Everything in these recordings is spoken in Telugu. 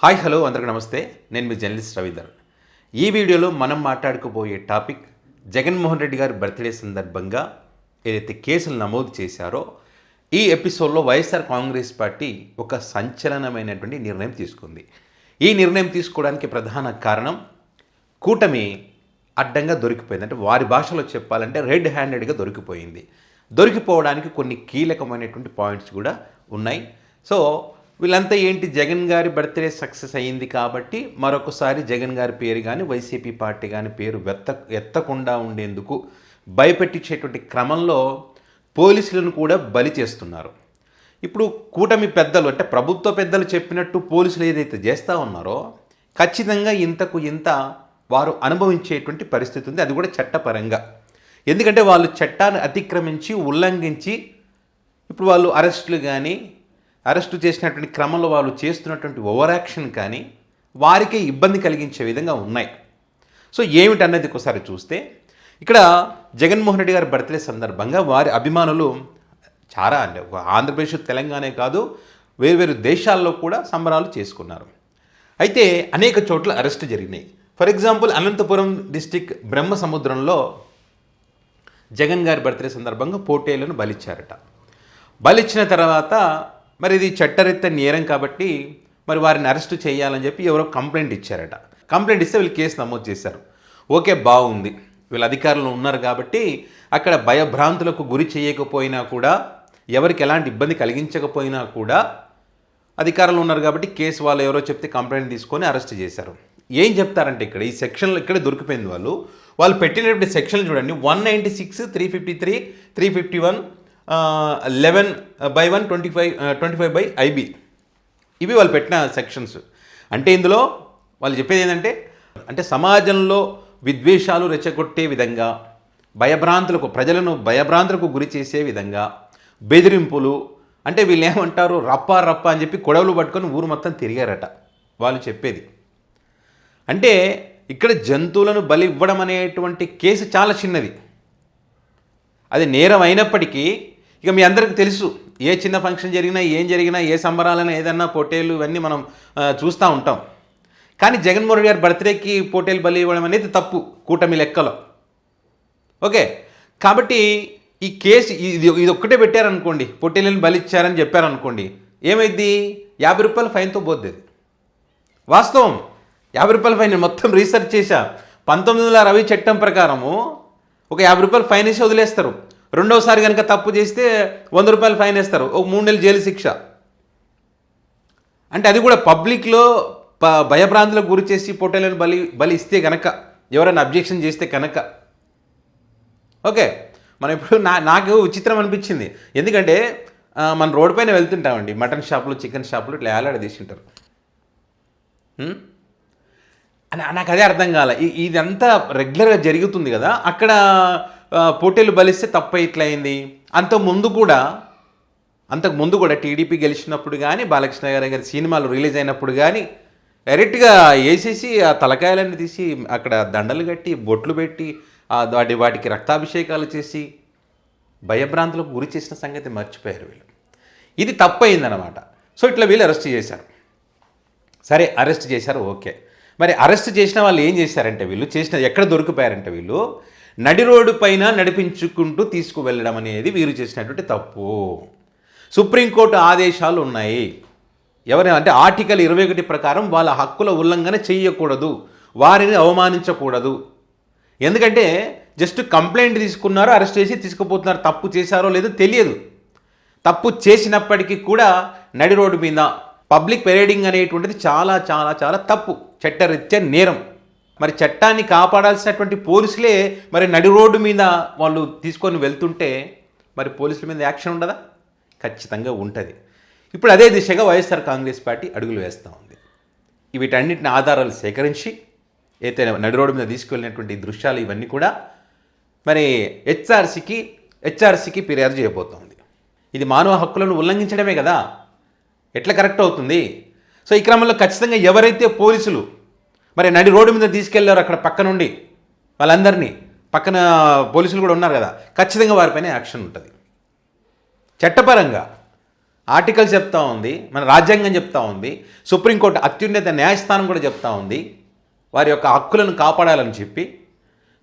హాయ్ హలో అందరికీ నమస్తే. నేను మీ జర్నలిస్ట్ రవీందర్. ఈ వీడియోలో మనం మాట్లాడుకోబోయే టాపిక్ జగన్మోహన్ రెడ్డి గారి బర్త్డే సందర్భంగా ఏదైతే కేసులు నమోదు చేశారో ఈ ఎపిసోడ్లో వైఎస్ఆర్ కాంగ్రెస్ పార్టీ ఒక సంచలనమైనటువంటి నిర్ణయం తీసుకుంది. ఈ నిర్ణయం తీసుకోవడానికి ప్రధాన కారణం కూటమి అడ్డంగా దొరికిపోయింది. అంటే వారి భాషలో చెప్పాలంటే రెడ్ హ్యాండెడ్గా దొరికిపోయింది. దొరికిపోవడానికి కొన్ని కీలకమైనటువంటి పాయింట్స్ కూడా ఉన్నాయి. సో వీళ్ళంతా ఏంటి, జగన్ గారి బర్త్డే సక్సెస్ అయ్యింది కాబట్టి మరొకసారి జగన్ గారి పేరు కానీ వైసీపీ పార్టీ కానీ పేరు ఎత్తకుండా ఉండేందుకు భయపెట్టించేటువంటి క్రమంలో పోలీసులను కూడా బలి చేస్తున్నారు. ఇప్పుడు కూటమి పెద్దలు అంటే ప్రభుత్వ పెద్దలు చెప్పినట్టు పోలీసులు ఏదైతే చేస్తూ ఉన్నారో ఖచ్చితంగా ఇంతకు ఇంత వారు అనుభవించేటువంటి పరిస్థితి ఉంది. అది కూడా చట్టపరంగా. ఎందుకంటే వాళ్ళు చట్టాన్ని అతిక్రమించి ఉల్లంఘించి ఇప్పుడు వాళ్ళు అరెస్టు చేసినటువంటి క్రమంలో వాళ్ళు చేస్తున్నటువంటి ఓవర్ యాక్షన్ కానీ వారికే ఇబ్బంది కలిగించే విధంగా ఉన్నాయి. సో ఏమిటన్నది ఒకసారి చూస్తే ఇక్కడ జగన్మోహన్ రెడ్డి గారి బర్త్డే సందర్భంగా వారి అభిమానులు చాలా అంటే ఆంధ్రప్రదేశ్ తెలంగాణే కాదు వేరు దేశాల్లో కూడా సంబరాలు చేసుకున్నారు. అయితే అనేక చోట్ల అరెస్టు జరిగినాయి. ఫర్ ఎగ్జాంపుల్ అనంతపురం డిస్టిక్ బ్రహ్మసముద్రంలో జగన్ గారి బర్త్డే సందర్భంగా పోటీలను బలిచ్చారట. బలిచ్చిన తర్వాత మరి ఇది చట్టరీత్యా నేరం కాబట్టి మరి వారిని అరెస్టు చేయాలని చెప్పి ఎవరో కంప్లైంట్ ఇచ్చారట. కంప్లైంట్ ఇస్తే వీళ్ళు కేసు నమోదు చేశారు. ఓకే, బాగుంది. వీళ్ళు అధికారులు ఉన్నారు కాబట్టి అక్కడ భయభ్రాంతులకు గురి చేయకపోయినా కూడా ఎవరికి ఎలాంటి ఇబ్బంది కలిగించకపోయినా కూడా అధికారులు ఉన్నారు కాబట్టి కేసు వాళ్ళు ఎవరో చెప్తే కంప్లైంట్ తీసుకొని అరెస్ట్ చేశారు. ఏం చెప్తారంటే ఇక్కడ ఈ సెక్షన్లో ఇక్కడే దొరికిపోయింది. వాళ్ళు పెట్టినటువంటి సెక్షన్లు చూడండి. 196, 353, 351, 11/1, 25/IB ఇవి వాళ్ళు పెట్టిన సెక్షన్స్. అంటే ఇందులో వాళ్ళు చెప్పేది ఏంటంటే అంటే సమాజంలో విద్వేషాలు రెచ్చగొట్టే విధంగా ప్రజలను భయభ్రాంతులకు గురి చేసే విధంగా బెదిరింపులు, అంటే వీళ్ళు ఏమంటారు రప్ప అని చెప్పి కొడవలు పట్టుకొని ఊరు మొత్తం తిరిగారట వాళ్ళు చెప్పేది. అంటే ఇక్కడ జంతువులను బలి ఇవ్వడం అనేటువంటి కేసు చాలా చిన్నది. అది నేరం అయినప్పటికీ ఇక మీ అందరికీ తెలుసు, ఏ చిన్న ఫంక్షన్ జరిగినా ఏం జరిగినా ఏ సంబరాలైనా ఏదన్నా పోటీలు ఇవన్నీ మనం చూస్తూ ఉంటాం. కానీ జగన్మోహన్ రెడ్డి గారి బర్త్డేకి పోటీలు బలి ఇవ్వడం అనేది తప్పు కూటమి లెక్కలో. ఓకే, కాబట్టి ఈ కేసు ఇది ఒక్కటే పెట్టారనుకోండి, పోటీలను బలి ఇచ్చారని చెప్పారనుకోండి, ఏమైంది? 50 రూపాయల ఫైన్తో పోద్ది. వాస్తవం 50 రూపాయల ఫైన్. మొత్తం రీసెర్చ్ చేశా. 1960 చట్టం ప్రకారము ఒక 50 రూపాయలు ఫైన్ వేసి వదిలేస్తారు. రెండోసారి కనుక తప్పు చేస్తే 100 రూపాయలు ఫైన్ వేస్తారు. ఒక 3 నెలలు జైలు శిక్ష. అంటే అది కూడా పబ్లిక్లో భయభ్రాంతులకు గురి చేసి పోటీలను బలి ఇస్తే కనుక, ఎవరైనా అబ్జెక్షన్ చేస్తే కనుక. ఓకే, మనం ఇప్పుడు నాకు విచిత్రం అనిపించింది. ఎందుకంటే మన రోడ్డు పైన వెళ్తుంటామండి, మటన్ షాపులు చికెన్ షాపులు ఇట్లా ఏలాడదీసి ఉంటారు. నాకు అదే అర్థం కాల. ఇదంతా రెగ్యులర్గా జరుగుతుంది కదా, అక్కడ పోటీలు బలిస్తే తప్ప ఇట్లయింది. అంతకుముందు కూడా టీడీపీ గెలిచినప్పుడు కానీ, బాలకృష్ణ గారి సినిమాలు రిలీజ్ అయినప్పుడు కానీ డైరెక్ట్గా వేసేసి ఆ తలకాయలన్నీ తీసి అక్కడ దండలు కట్టి బొట్లు పెట్టి వాటికి రక్తాభిషేకాలు చేసి భయభ్రాంతులకు గురి చేసిన సంగతి మర్చిపోయారు వీళ్ళు. ఇది తప్పయిందనమాట. సో ఇట్లా వీళ్ళు అరెస్ట్ చేశారు. సరే, అరెస్ట్ చేశారు, ఓకే. మరి అరెస్ట్ చేసిన వాళ్ళు ఏం చేశారంటే ఎక్కడ దొరికిపోయారంటే వీళ్ళు నడి రోడ్డు పైన నడిపించుకుంటూ తీసుకువెళ్ళడం అనేది వీరు చేసినటువంటి తప్పు. సుప్రీంకోర్టు ఆదేశాలు ఉన్నాయి. అంటే ఆర్టికల్ 21 ప్రకారం వాళ్ళ హక్కుల ఉల్లంఘన చేయకూడదు, వారిని అవమానించకూడదు. ఎందుకంటే జస్ట్ కంప్లైంట్ తీసుకున్నారు, అరెస్ట్ చేసి తీసుకుపోతున్నారు. తప్పు చేశారో లేదో తెలియదు. తప్పు చేసినప్పటికీ కూడా నడి రోడ్డు మీద పబ్లిక్ పెరేడింగ్ అనేటువంటిది చాలా చాలా చాలా తప్పు, చట్టరీత్యా నేరం. మరి చట్టాన్ని కాపాడాల్సినటువంటి పోలీసులే మరి నడి రోడ్డు మీద వాళ్ళు తీసుకొని వెళ్తుంటే మరి పోలీసుల మీద యాక్షన్ ఉండదా? ఖచ్చితంగా ఉంటుంది. ఇప్పుడు అదే దిశగా వైఎస్ఆర్ కాంగ్రెస్ పార్టీ అడుగులు వేస్తూ ఉంది. వీటన్నిటిని ఆధారాలు సేకరించి అయితే నడి రోడ్డు మీద తీసుకెళ్ళినటువంటి దృశ్యాలు ఇవన్నీ కూడా మరి హెచ్ఆర్సీకి ఫిర్యాదు చేయబోతోంది. ఇది మానవ హక్కులను ఉల్లంఘించడమే కదా, ఎట్లా కరెక్ట్ అవుతుంది? సో ఈ క్రమంలో ఖచ్చితంగా ఎవరైతే పోలీసులు మరి నడి రోడ్డు మీద తీసుకెళ్లారో అక్కడ పక్క నుండి వాళ్ళందరినీ, పక్కన పోలీసులు కూడా ఉన్నారు కదా, ఖచ్చితంగా వారిపైన యాక్షన్ ఉంటుంది చట్టపరంగా. ఆర్టికల్ చెప్తా ఉంది, మన రాజ్యాంగం చెప్తా ఉంది, సుప్రీంకోర్టు అత్యున్నత న్యాయస్థానం కూడా చెప్తా ఉంది వారి యొక్క హక్కులను కాపాడాలని చెప్పి.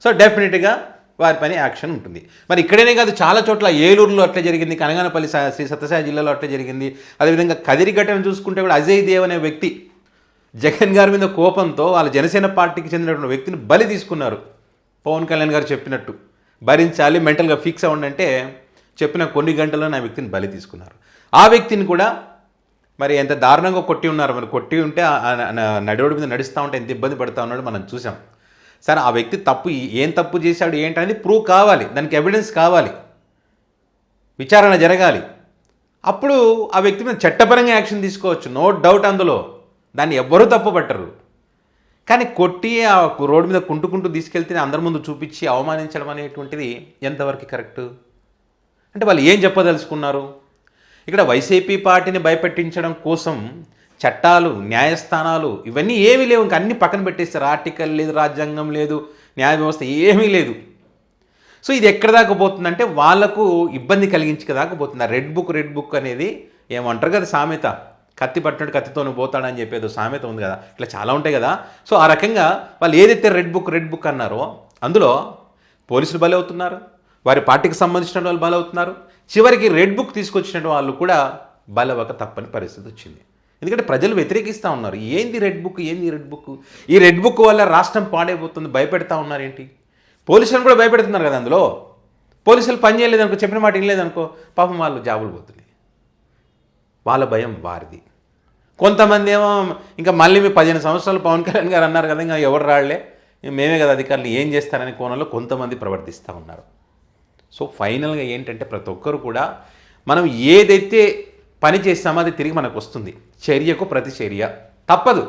సో డెఫినెట్గా వారి పని యాక్షన్ ఉంటుంది. మరి ఇక్కడనే కాదు, చాలా చోట్ల ఏలూరులో అట్లా జరిగింది, కనగానపల్లి శ్రీ సత్యసాయి జిల్లాలో అట్లా జరిగింది. అదేవిధంగా కదిరి ఘటన చూసుకుంటే కూడా అజయ్ దేవ్ అనే వ్యక్తి జగన్ గారి మీద కోపంతో వాళ్ళ జనసేన పార్టీకి చెందినటువంటి వ్యక్తిని బలి తీసుకున్నారు. పవన్ కళ్యాణ్ గారు చెప్పినట్టు భరించాలి, మెంటల్గా ఫిక్స్ అవ్వండి అంటే చెప్పిన కొన్ని గంటల్లో నా వ్యక్తిని బలి తీసుకున్నారు. ఆ వ్యక్తిని కూడా మరి ఎంత దారుణంగా కొట్టి ఉన్నారు. మరి కొట్టి ఉంటే నడిరోడ్డు మీద నడుస్తూ ఉంటే ఎంత ఇబ్బంది పడుతూ ఉన్నాడో మనం చూసాం. సరే, ఆ వ్యక్తి ఏం తప్పు చేశాడు ఏంటనేది ప్రూవ్ కావాలి, దానికి ఎవిడెన్స్ కావాలి, విచారణ జరగాలి. అప్పుడు ఆ వ్యక్తి మీద చట్టపరంగా యాక్షన్ తీసుకోవచ్చు, నో డౌట్ అందులో, దాన్ని ఎవ్వరూ తప్పు పట్టరు. కానీ కొట్టి ఆ రోడ్డు మీద కుంటుకుంటూ తీసుకెళ్తే అందరి ముందు చూపించి అవమానించడం అనేటువంటిది ఎంతవరకు కరెక్టు? అంటే వాళ్ళు ఏం చెప్పదలుచుకున్నారు? ఇక్కడ వైసీపీ పార్టీని భయపెట్టించడం కోసం చట్టాలు, న్యాయస్థానాలు ఇవన్నీ ఏమీ లేవు, ఇంక అన్నీ పక్కన పెట్టేస్తారు. ఆర్టికల్ లేదు, రాజ్యాంగం లేదు, న్యాయ వ్యవస్థ ఏమీ లేదు. సో ఇది ఎక్కడ దాకా పోతుందంటే వాళ్ళకు ఇబ్బంది కలిగించదాకా పోతుంది. రెడ్ బుక్ అనేది ఏమంటారు కదా సామెత, కత్తి పట్టినట్టు కత్తితోనే పోతాడని చెప్పేదో సామెత ఉంది కదా, ఇట్లా చాలా ఉంటాయి కదా. సో ఆ రకంగా వాళ్ళు ఏదైతే రెడ్ బుక్ అన్నారో అందులో పోలీసులు బలవుతున్నారు, వారి పార్టీకి సంబంధించిన వాళ్ళు బలవుతున్నారు, చివరికి రెడ్ బుక్ తీసుకొచ్చిన వాళ్ళు కూడా బలవక తప్పని పరిస్థితి వచ్చింది. ఎందుకంటే ప్రజలు వ్యతిరేకిస్తూ ఉన్నారు. ఏంది రెడ్ బుక్? ఈ రెడ్ బుక్ వల్ల రాష్ట్రం పాడైపోతుంది, భయపెడతా ఉన్నారు ఏంటి? పోలీసులను కూడా భయపెడుతున్నారు కదా. అందులో పోలీసులు పని చేయలేదనుకో, చెప్పిన మాట వినలేదనుకో, పాపం వాళ్ళు జాబులు పోతున్నాయి. వాళ్ళ భయం వారిది. కొంతమంది ఏమో ఇంకా మళ్ళీ 15 సంవత్సరాలు పవన్ కళ్యాణ్ గారు అన్నారు కదా, ఇంకా ఎవరు రాళ్లే, మేమే కదా అధికారులు, ఏం చేస్తారనే కోణంలో కొంతమంది ప్రవర్తిస్తూ ఉన్నారు. సో ఫైనల్గా ఏంటంటే ప్రతి ఒక్కరు కూడా మనం ఏదైతే పని చేస్తామో అది తిరిగి మనకు వస్తుంది. చర్యకు ప్రతిచర్య తప్పదు.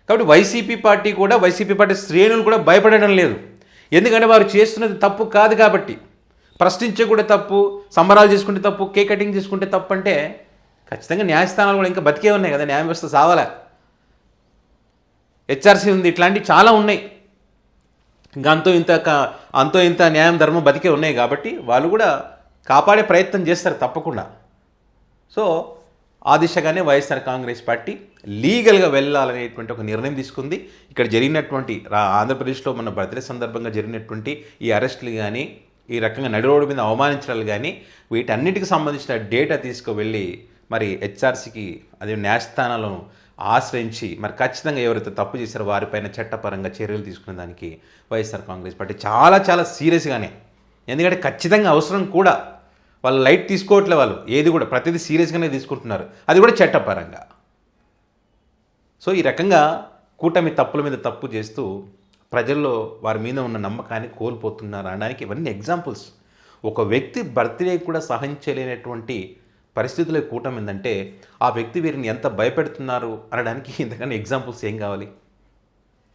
కాబట్టి వైసీపీ పార్టీ శ్రేణులు కూడా భయపడడం లేదు. ఎందుకంటే వారు చేస్తున్నది తప్పు కాదు కాబట్టి. ప్రశ్నించే కూడా తప్పు, సంబరాలు చేసుకుంటే తప్పు, కేక్ కటింగ్ చేసుకుంటే తప్పు అంటే ఖచ్చితంగా న్యాయస్థానాలు కూడా ఇంకా బతికే ఉన్నాయి కదా, న్యాయ వ్యవస్థ సావాలా, హెచ్ఆర్సీ ఉంది, ఇట్లాంటివి చాలా ఉన్నాయి. ఇంకా అంతో ఇంత న్యాయం ధర్మం బతికే ఉన్నాయి కాబట్టి వాళ్ళు కూడా కాపాడే ప్రయత్నం చేస్తారు తప్పకుండా. సో ఆ దిశగానే వైఎస్ఆర్ కాంగ్రెస్ పార్టీ లీగల్గా వెళ్ళాలనేటువంటి ఒక నిర్ణయం తీసుకుంది. ఇక్కడ జరిగినటువంటి ఆంధ్రప్రదేశ్లో మన బర్త్డే సందర్భంగా జరిగినటువంటి ఈ అరెస్టులు కానీ, ఈ రకంగా నడిరోడ్డు మీద అవమానించడాలు కానీ, వీటన్నిటికి సంబంధించిన డేటా తీసుకువెళ్ళి మరి హెచ్ఆర్సీకి అదే న్యాయస్థానాలను ఆశ్రయించి మరి ఖచ్చితంగా ఎవరైతే తప్పు చేశారో వారిపైన చట్టపరంగా చర్యలు తీసుకునే దానికి వైఎస్ఆర్ కాంగ్రెస్ పార్టీ చాలా సీరియస్గానే, ఎందుకంటే ఖచ్చితంగా అవసరం కూడా, వాళ్ళు లైట్ తీసుకోవట్లే, వాళ్ళు ఏది కూడా ప్రతిదీ సీరియస్గానే తీసుకుంటున్నారు, అది కూడా చట్టపరంగా. సో ఈ రకంగా కూటమి తప్పుల మీద తప్పు చేస్తూ ప్రజల్లో వారి మీద ఉన్న నమ్మకాన్ని కోల్పోతున్నారు అనడానికి ఇవన్నీ ఎగ్జాంపుల్స్. ఒక వ్యక్తి బర్త్డే కూడా సహించలేనటువంటి పరిస్థితుల్లో కూటమి ఏంటంటే ఆ వ్యక్తి వీరిని ఎంత భయపెడుతున్నారు అనడానికి ఇంతకన్నా ఎగ్జాంపుల్స్ ఏం కావాలి?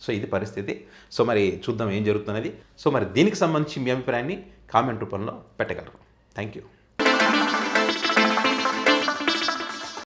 సో ఇది పరిస్థితి. సో మరి చూద్దాం ఏం జరుగుతున్నది. సో మరి దీనికి సంబంధించి మీ అభిప్రాయాన్ని కామెంట్ రూపంలో పెట్టగలరు. Thank you.